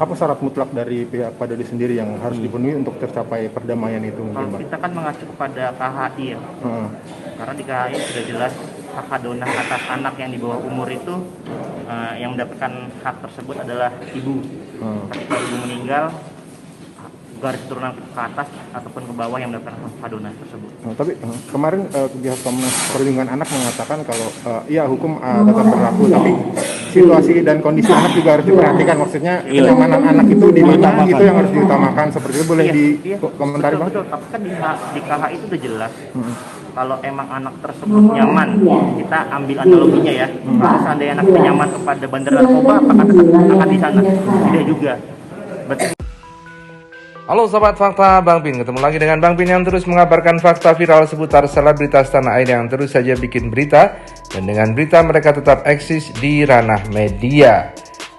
Apa syarat mutlak dari pihak Pak Dodi sendiri yang harus dipenuhi untuk tercapai perdamaian itu Kalau mungkin, Pak? kita kan mengacu kepada KHI ya, karena di KHI sudah jelas hak adonah atas anak yang di bawah umur itu yang mendapatkan hak tersebut adalah ibu. Ketika ibu meninggal, garis turunan ke atas ataupun ke bawah yang mendapatkan hak adonah tersebut. Tapi kemarin pihak Komnas Perlindungan Anak mengatakan kalau iya hukum tetap berlaku, tapi situasi dan kondisi anak juga harus diperhatikan. Maksudnya kenyamanan anak itu di mana itu yang harus diutamakan. Seperti itu boleh dikomentari, Bang? Betul, tapi kan di KHI itu udah jelas. Kalau emang anak tersebut nyaman, kita ambil analoginya ya. Kalau seandainya anak nyaman kepada bandar narkoba, apakah akan di sana? Tidak juga. Berarti Halo Sobat Fakta, Bang Pin ketemu lagi dengan Bang Pin yang terus mengabarkan fakta viral seputar selebritas tanah air yang terus saja bikin berita. Dan dengan berita mereka tetap eksis di ranah media.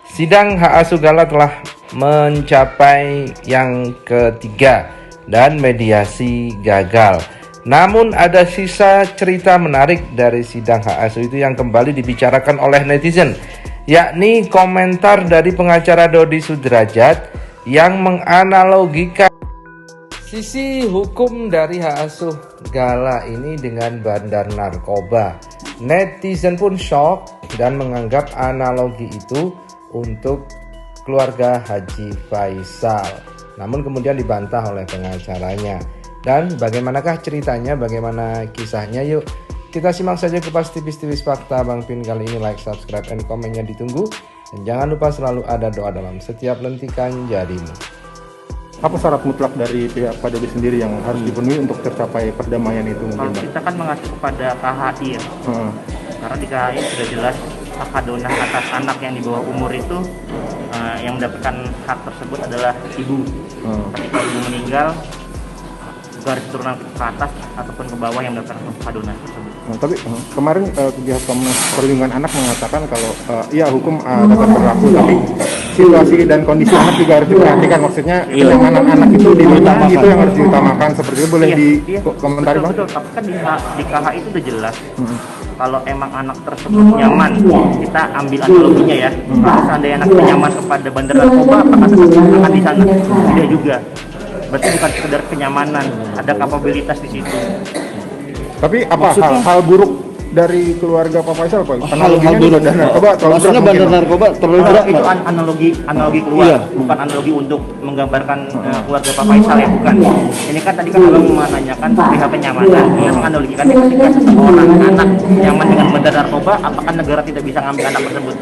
Sidang hak asuh Gala telah mencapai yang ketiga dan mediasi gagal. Namun ada sisa cerita menarik dari sidang hak asuh itu yang kembali dibicarakan oleh netizen, yakni komentar dari pengacara Dodi Sudrajat yang menganalogikan sisi hukum dari hak asuh Gala ini dengan bandar narkoba. Netizen pun shock dan menganggap analogi itu untuk keluarga Haji Faisal. Namun kemudian dibantah oleh pengacaranya. Dan bagaimanakah ceritanya, bagaimana kisahnya? Yuk kita simak saja kupas tipis-tipis fakta Bang Pin kali ini. Like, subscribe, dan komennya ditunggu. Dan jangan lupa selalu ada doa dalam setiap lentikan jarimu. Apa syarat mutlak dari pihak Pak Dodi sendiri yang harus dipenuhi untuk tercapai perdamaian itu kalau mungkin, Bang? kita kan mengacu kepada KHI ya, karena di KHI sudah jelas hak adonah atas anak yang di bawah umur itu yang mendapatkan hak tersebut adalah ibu. Ketika ibu meninggal, garis turunan ke atas ataupun ke bawah yang mendapatkan hak adonah tersebut. Tapi kemarin pihak Komnas Perlindungan Anak mengatakan kalau iya hukum tetap berlaku, tapi situasi dan kondisi anak juga harus diperhatikan. Maksudnya kenyamanan anak itu di mana itu yang harus diutamakan. Seperti itu boleh dikomentari, Bang? Betul, tapi kan di KHI itu udah jelas. Kalau emang anak tersebut nyaman, kita ambil analoginya ya. Kalau seandainya anak nyaman kepada bandar narkoba, apakah akan di sana? Tidak juga. Berarti bukan sekedar kenyamanan, ada kapabilitas di situ. Tapi apa hal buruk dari keluarga Pak Faisal, Pak? Hal buruk bandar narkoba, maksudnya bandar narkoba terlalu berat. Itu analogi keluar, bukan analogi untuk menggambarkan keluarga Pak Faisal ya, bukan. Ini kan tadi kan abang menanyakan perihal kenyamanan, kita menganalogikan ketika seseorang anak nyaman dengan bandar narkoba, apakah negara tidak bisa ngambil anak tersebut?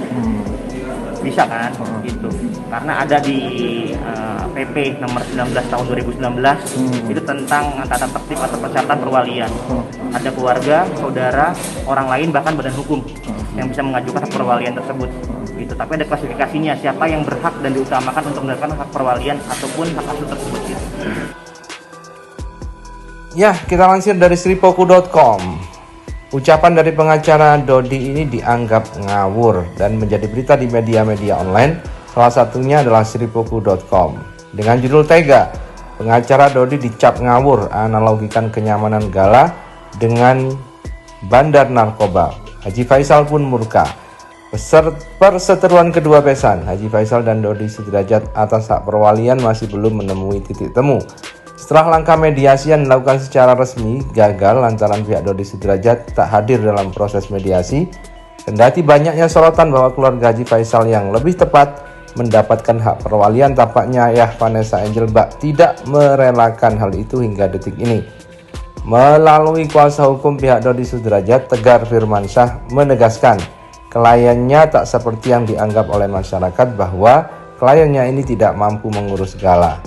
Bisa kan, gitu. Karena ada di PP nomor 19 tahun 2019 itu tentang tata tertib atau persyaratan perwalian. Ada keluarga, saudara, orang lain, bahkan badan hukum yang bisa mengajukan hak perwalian tersebut. Gitu. Tapi ada klasifikasinya, siapa yang berhak dan diutamakan untuk mendapatkan hak perwalian ataupun hak asuh tersebut. Gitu. Ya, kita lansir dari sripoku.com. Ucapan dari pengacara Dodi ini dianggap ngawur dan menjadi berita di media-media online. Salah satunya adalah sripoku.com. Dengan judul tega, pengacara Dodi dicap ngawur, analogikan kenyamanan Gala dengan bandar narkoba. Haji Faisal pun murka. Perseteruan kedua besan, Haji Faisal dan Dodi Sudrajat atas hak perwalian masih belum menemui titik temu. Setelah langkah mediasi yang dilakukan secara resmi gagal lantaran pihak Dodi Sudrajat tak hadir dalam proses mediasi, kendati banyaknya sorotan bahwa keluarga Haji Faisal yang lebih tepat mendapatkan hak perwalian, tampaknya ayah Vanessa Angel Bak tidak merelakan hal itu hingga detik ini. Melalui kuasa hukum pihak Dodi Sudrajat, Tegar Firmansyah menegaskan kliennya tak seperti yang dianggap oleh masyarakat bahwa kliennya ini tidak mampu mengurus Gala.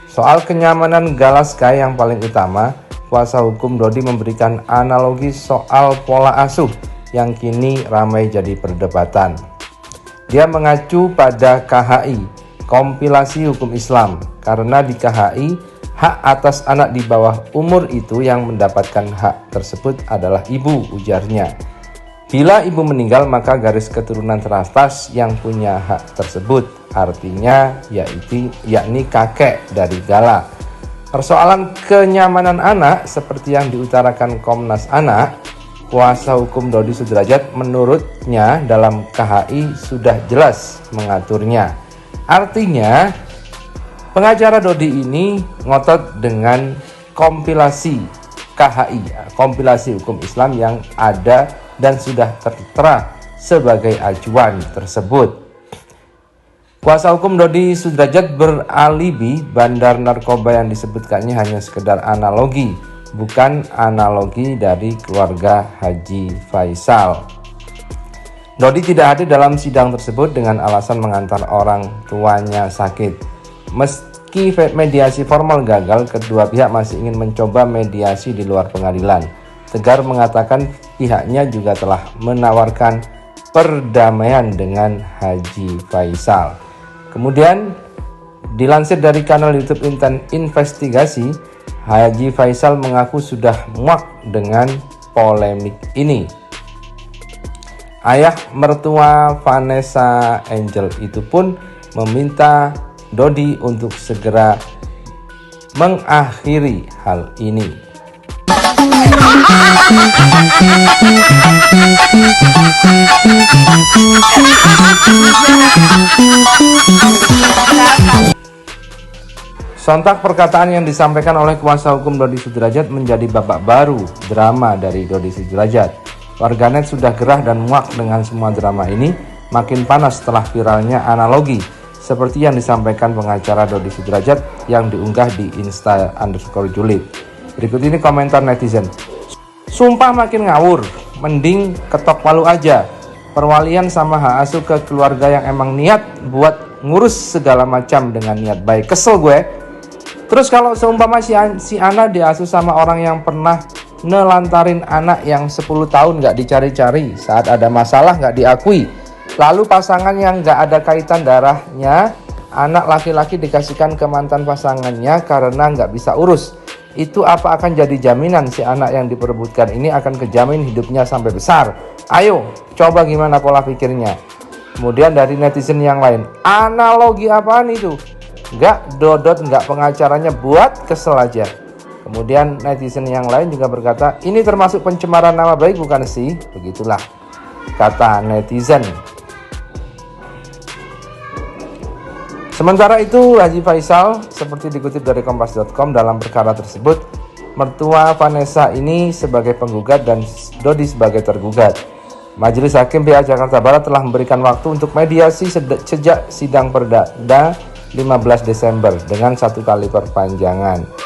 Soal kenyamanan Gala Sky yang paling utama, kuasa hukum Dodi memberikan analogi soal pola asuh yang kini ramai jadi perdebatan. Dia mengacu pada KHI, kompilasi hukum Islam, karena di KHI, hak atas anak di bawah umur itu yang mendapatkan hak tersebut adalah ibu, ujarnya. Bila ibu meninggal, maka garis keturunan teratas yang punya hak tersebut, artinya yakni kakek dari Gala. Persoalan kenyamanan anak seperti yang diutarakan Komnas Anak, kuasa hukum Dodi Sudrajat menurutnya dalam KHI sudah jelas mengaturnya. Artinya pengacara Dodi ini ngotot dengan kompilasi KHI, kompilasi hukum Islam yang ada dan sudah tertera sebagai acuan tersebut. Kuasa hukum Dodi Sudrajat beralibi bandar narkoba yang disebutkannya hanya sekedar analogi, bukan analogi dari keluarga Haji Faisal. Dodi tidak hadir dalam sidang tersebut dengan alasan mengantar orang tuanya sakit. Meski mediasi formal gagal, kedua pihak masih ingin mencoba mediasi di luar pengadilan. Tegar mengatakan pihaknya juga telah menawarkan perdamaian dengan Haji Faisal. Kemudian dilansir dari kanal YouTube Intan Investigasi, Haji Faisal mengaku sudah muak dengan polemik ini. Ayah mertua Vanessa Angel itu pun meminta Dodi untuk segera mengakhiri hal ini. Sontak perkataan yang disampaikan oleh kuasa hukum Dodi Sudrajat menjadi babak baru drama dari Dodi Sudrajat. Warganet sudah gerah dan muak dengan semua drama ini, makin panas setelah viralnya analogi seperti yang disampaikan pengacara Dodi Sudrajat yang diunggah di Insta_Julid. Berikut ini komentar netizen. Sumpah makin ngawur, mending ketok palu aja. Perwalian sama hak asuh ke keluarga yang emang niat buat ngurus segala macam dengan niat baik. Kesel gue. Terus kalau seumpama si Ana diasuh sama orang yang pernah nelantarin anak yang 10 tahun gak dicari-cari, saat ada masalah gak diakui, lalu pasangan yang gak ada kaitan darahnya, anak laki-laki dikasihkan ke mantan pasangannya karena gak bisa urus, itu apa akan jadi jaminan si anak yang diperebutkan ini akan kejamin hidupnya sampai besar? Ayo coba gimana pola pikirnya. Kemudian dari netizen yang lain, analogi apaan itu? Gak dodot, gak pengacaranya, buat kesel aja. Kemudian netizen yang lain juga berkata, ini termasuk pencemaran nama baik bukan sih? Begitulah kata netizen. Sementara itu Haji Faisal, seperti dikutip dari kompas.com, dalam perkara tersebut mertua Vanessa ini sebagai penggugat dan Dodi sebagai tergugat. Majelis Hakim PA Jakarta Barat telah memberikan waktu untuk mediasi sejak sidang perdana 15 Desember dengan 1 kali perpanjangan.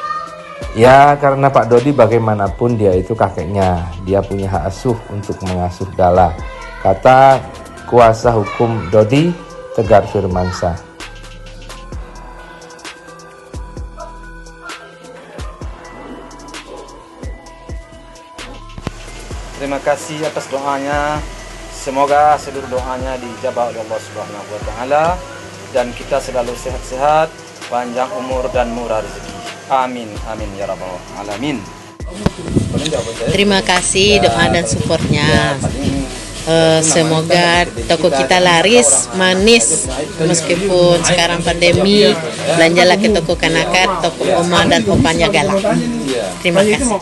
Ya, karena Pak Dodi bagaimanapun dia itu kakeknya, dia punya hak asuh untuk mengasuh Dala, kata kuasa hukum Dodi, Tegar Firmansyah. Terima kasih atas doanya. Semoga seluruh doanya dijabah oleh Allah Subhanahu wa taala dan kita selalu sehat-sehat, panjang umur dan murah rezeki. Amin amin ya rabbal alamin. Terima kasih doa dan supportnya. Semoga toko kita laris, manis, meskipun sekarang pandemi. Belanjalah ke toko Kanakat, toko Oma dan opanya galak. Terima kasih.